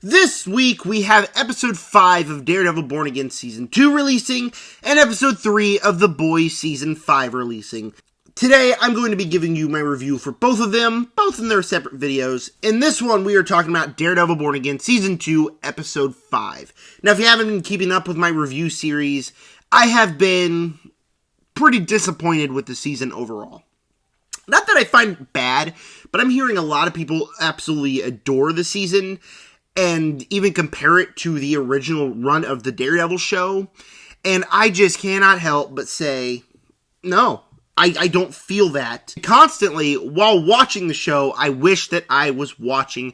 This week, we have episode 5 of Daredevil Born Again Season 2 releasing, and episode 3 of The Boys Season 5 releasing. Today, I'm going to be giving you my review for both of them, both in their separate videos. In this one, we are talking about Daredevil Born Again Season 2, Episode 5. Now, if you haven't been keeping up with my review series, I have been pretty disappointed with the season overall. Not that I find it bad, but I'm hearing a lot of people absolutely adore the season, and even compare it to the original run of the Daredevil show, and I just cannot help but say, no, I don't feel that. Constantly, while watching the show, I wish that I was watching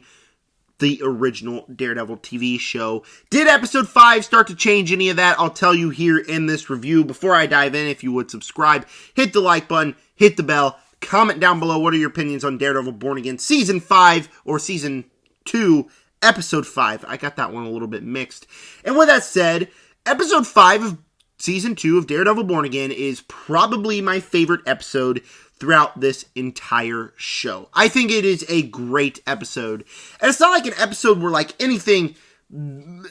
the original Daredevil TV show. Did episode 5 start to change any of that? I'll tell you here in this review. Before I dive in, if you would subscribe, hit the like button, hit the bell, comment down below what are your opinions on Daredevil Born Again Season 5 or Season 2, Episode 5. I got that one a little bit mixed. And with that said, Episode 5 of Season 2 of Daredevil Born Again is probably my favorite episode throughout this entire show. I think it is a great episode. And it's not like an episode where like anything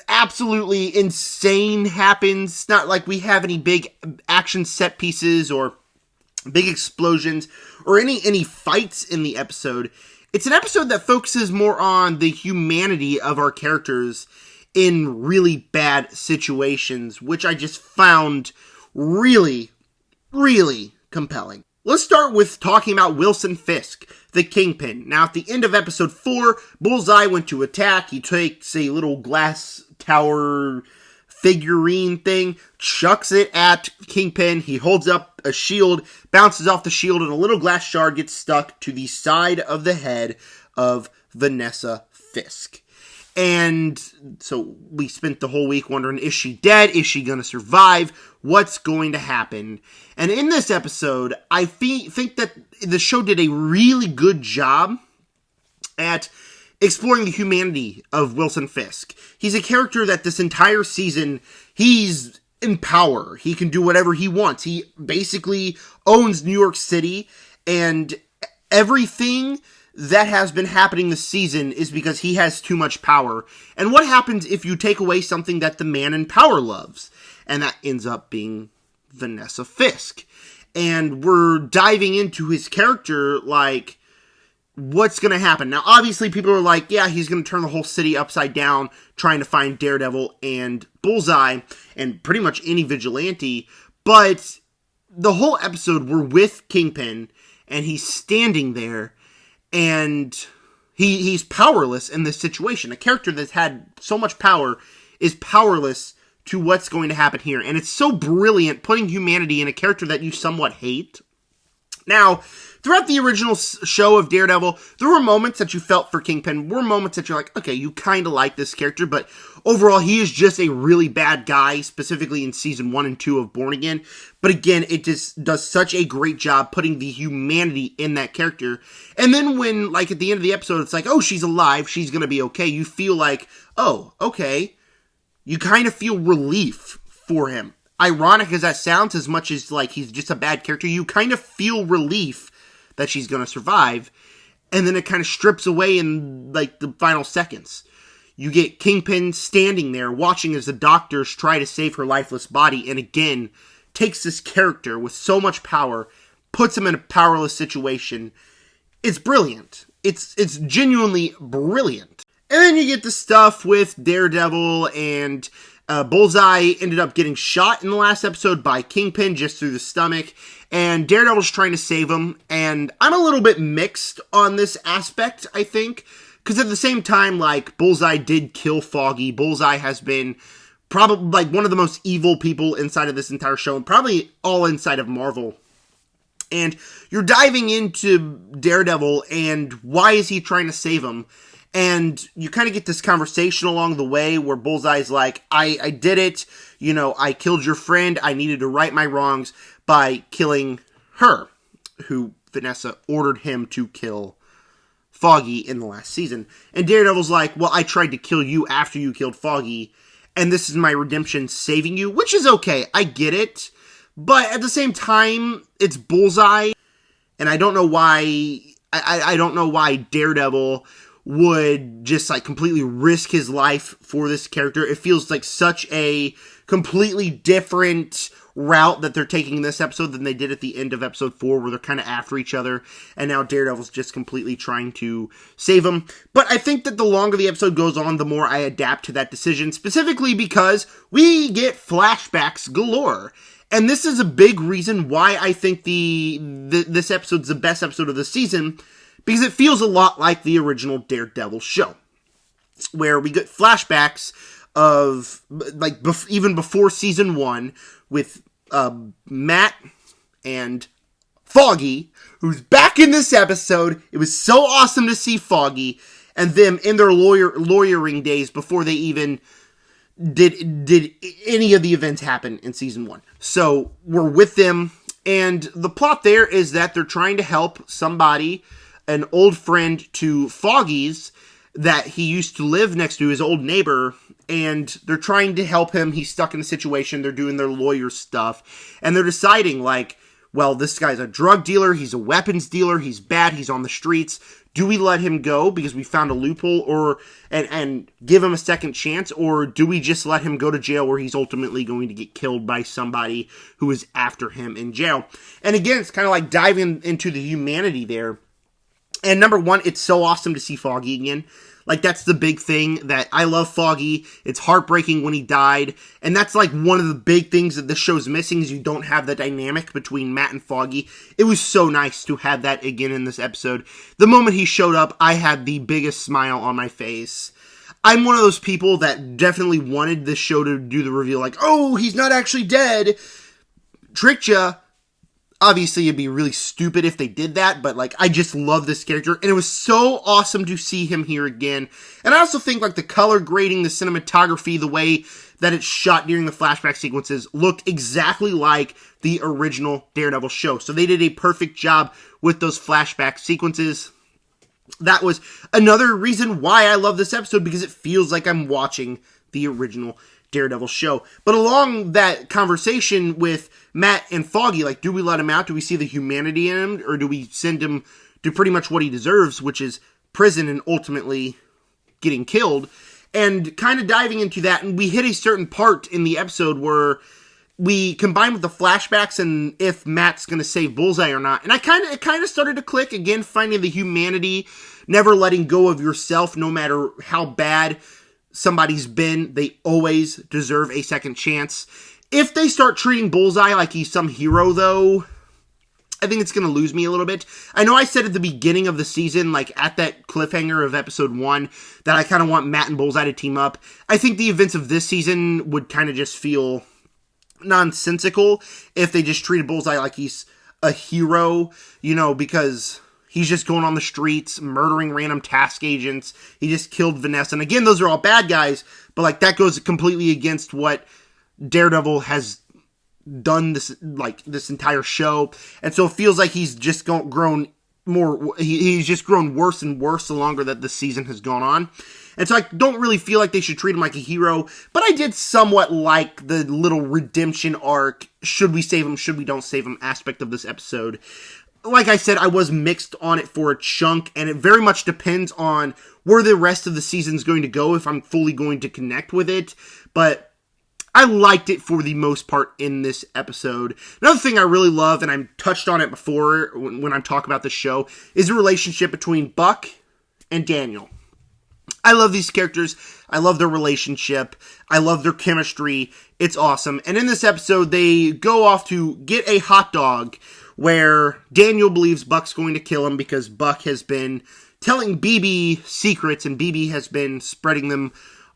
absolutely insane happens. It's not like we have any big action set pieces or big explosions or any fights in the episode. It's an episode that focuses more on the humanity of our characters in really bad situations, which I just found really, really compelling. Let's start with talking about Wilson Fisk, the Kingpin. Now, at the end of episode 4, Bullseye went to attack. He takes a little glass tower figurine thing, chucks it at Kingpin. He holds up a shield, bounces off the shield, and a little glass shard gets stuck to the side of the head of Vanessa Fisk. And so we spent the whole week wondering, is she dead? Is she going to survive? What's going to happen? And in this episode, I think that the show did a really good job at exploring the humanity of Wilson Fisk. He's a character that this entire season, he's in power. He can do whatever he wants. He basically owns New York City, and everything that has been happening this season is because he has too much power. And what happens if you take away something that the man in power loves? And that ends up being Vanessa Fisk. And we're diving into his character, like, what's going to happen? Now, obviously, people are like, yeah, he's going to turn the whole city upside down trying to find Daredevil and Bullseye and pretty much any vigilante. But the whole episode, we're with Kingpin, and he's standing there, and he's powerless in this situation. A character that's had so much power is powerless to what's going to happen here. And it's so brilliant putting humanity in a character that you somewhat hate. Now, throughout the original show of Daredevil, there were moments that you felt for Kingpin. There were moments that you're like, okay, you kind of like this character, but overall, he is just a really bad guy, specifically in Season 1 and 2 of Born Again. But again, it just does such a great job putting the humanity in that character. And then when, like, at the end of the episode, it's like, oh, she's alive, she's gonna be okay, you feel like, oh, okay. You kind of feel relief for him. Ironic as that sounds, as much as, like, he's just a bad character, you kind of feel relief that she's going to survive, and then it kind of strips away in, like, the final seconds. You get Kingpin standing there, watching as the doctors try to save her lifeless body, and again, takes this character with so much power, puts him in a powerless situation. It's brilliant. It's genuinely brilliant. And then you get the stuff with Daredevil and Bullseye ended up getting shot in the last episode by Kingpin just through the stomach, and Daredevil's trying to save him, and I'm a little bit mixed on this aspect, I think, because at the same time, like, Bullseye did kill Foggy. Bullseye has been probably, like, one of the most evil people inside of this entire show, and probably all inside of Marvel. And you're diving into Daredevil, and why is he trying to save him? And you kind of get this conversation along the way where Bullseye's like, I did it, you know, I killed your friend, I needed to right my wrongs by killing her, who Vanessa ordered him to kill Foggy in the last season. And Daredevil's like, well, I tried to kill you after you killed Foggy, and this is my redemption saving you, which is okay, I get it, but at the same time, it's Bullseye, and I don't know why, I don't know why Daredevil would just like completely risk his life for this character. It feels like such a completely different route that they're taking in this episode than they did at the end of episode 4, where they're kind of after each other, and now Daredevil's just completely trying to save him. But I think that the longer the episode goes on, the more I adapt to that decision, specifically because we get flashbacks galore. And this is a big reason why I think this episode's the best episode of the season, because it feels a lot like the original Daredevil show, where we get flashbacks of, like, even before season 1, with Matt and Foggy, who's back in this episode. It was so awesome to see Foggy and them in their lawyering days before they even did any of the events happen in season 1. So we're with them, and the plot there is that they're trying to help somebody, an old friend to Foggy's, that he used to live next to, his old neighbor, and they're trying to help him. He's stuck in a situation. They're doing their lawyer stuff, and they're deciding, like, well, this guy's a drug dealer, he's a weapons dealer, he's bad, he's on the streets. Do we let him go because we found a loophole, or and give him a second chance, or do we just let him go to jail where he's ultimately going to get killed by somebody who is after him in jail? And again, it's kind of like diving into the humanity there. And number one, it's so awesome to see Foggy again. Like, that's the big thing, that I love Foggy. It's heartbreaking when he died. And that's, like, one of the big things that this show's missing, is you don't have the dynamic between Matt and Foggy. It was so nice to have that again in this episode. The moment he showed up, I had the biggest smile on my face. I'm one of those people that definitely wanted this show to do the reveal, like, oh, he's not actually dead. Tricked ya. Obviously, it'd be really stupid if they did that, but, like, I just love this character, and it was so awesome to see him here again. And I also think, like, the color grading, the cinematography, the way that it's shot during the flashback sequences looked exactly like the original Daredevil show. So they did a perfect job with those flashback sequences. That was another reason why I love this episode, because it feels like I'm watching the original Daredevil show. But along that conversation with Matt and Foggy, like, do we let him out? Do we see the humanity in him? Or do we send him to pretty much what he deserves, which is prison and ultimately getting killed? And kind of diving into that, and we hit a certain part in the episode where we combine with the flashbacks and if Matt's going to save Bullseye or not. And it kind of started to click again, finding the humanity, never letting go of yourself, no matter how bad somebody's been. They always deserve a second chance. If they start treating Bullseye like he's some hero, though, I think it's going to lose me a little bit. I know I said at the beginning of the season, like at that cliffhanger of episode 1, that I kind of want Matt and Bullseye to team up. I think the events of this season would kind of just feel nonsensical if they just treated Bullseye like he's a hero, you know, because he's just going on the streets, murdering random task agents. He just killed Vanessa. And again, those are all bad guys, but like that goes completely against what Daredevil has done this entire show. And so it feels like he's just grown more, he's just grown worse and worse the longer that the season has gone on. And so I don't really feel like they should treat him like a hero, but I did somewhat like the little redemption arc, should we save him, should we don't save him aspect of this episode. Like I said, I was mixed on it for a chunk, and it very much depends on where the rest of the season's going to go, if I'm fully going to connect with it, but I liked it for the most part in this episode. Another thing I really love, and I touched on it before when I'm talking about the show, is the relationship between Buck and Daniel. I love these characters. I love their relationship. I love their chemistry. It's awesome. And in this episode, they go off to get a hot dog where Daniel believes Buck's going to kill him because Buck has been telling BB secrets and BB has been spreading them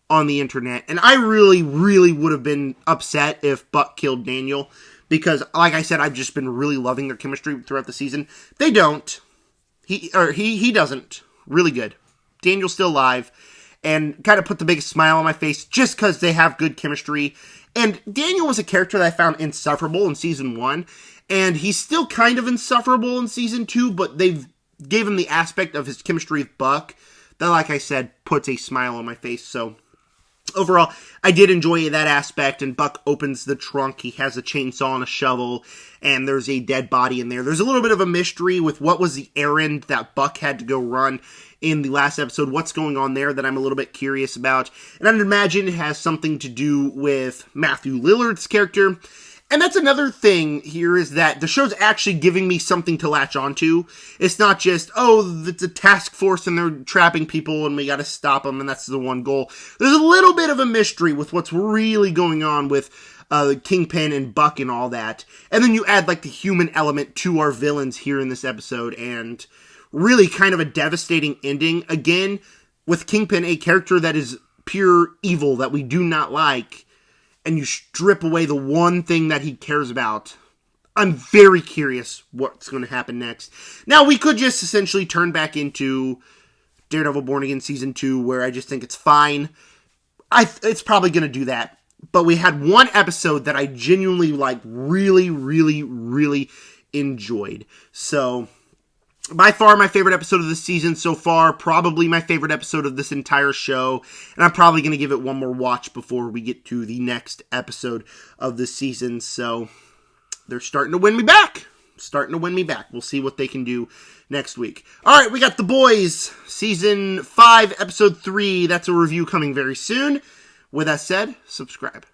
on the internet. And I really, really would have been upset if Buck killed Daniel because, like I said, I've just been really loving their chemistry throughout the season. They don't. He doesn't. Really good. Daniel's still alive, and kind of put the biggest smile on my face just because they have good chemistry. And Daniel was a character that I found insufferable in season 1, and he's still kind of insufferable in season 2, but they've gave him the aspect of his chemistry with Buck that, like I said, puts a smile on my face. So overall, I did enjoy that aspect, and Buck opens the trunk. He has a chainsaw and a shovel, and there's a dead body in there. There's a little bit of a mystery with what was the errand that Buck had to go run in the last episode. What's going on there that I'm a little bit curious about. And I'd imagine it has something to do with Matthew Lillard's character. And that's another thing here, is that the show's actually giving me something to latch onto. It's not just, oh, it's a task force and they're trapping people and we gotta stop them and that's the one goal. There's a little bit of a mystery with what's really going on with Kingpin and Buck and all that. And then you add like the human element to our villains here in this episode, and really kind of a devastating ending. Again, with Kingpin, a character that is pure evil that we do not like, and you strip away the one thing that he cares about. I'm very curious what's going to happen next. Now, we could just essentially turn back into Daredevil Born Again Season 2, where I just think it's fine. It's probably going to do that. But we had one episode that I genuinely, really, really, really enjoyed. So, by far my favorite episode of the season so far, probably my favorite episode of this entire show, and I'm probably going to give it one more watch before we get to the next episode of the season. So they're starting to win me back. We'll see what they can do next week. All right, we got The Boys, Season 5, Episode 3. That's a review coming very soon. With that said, subscribe.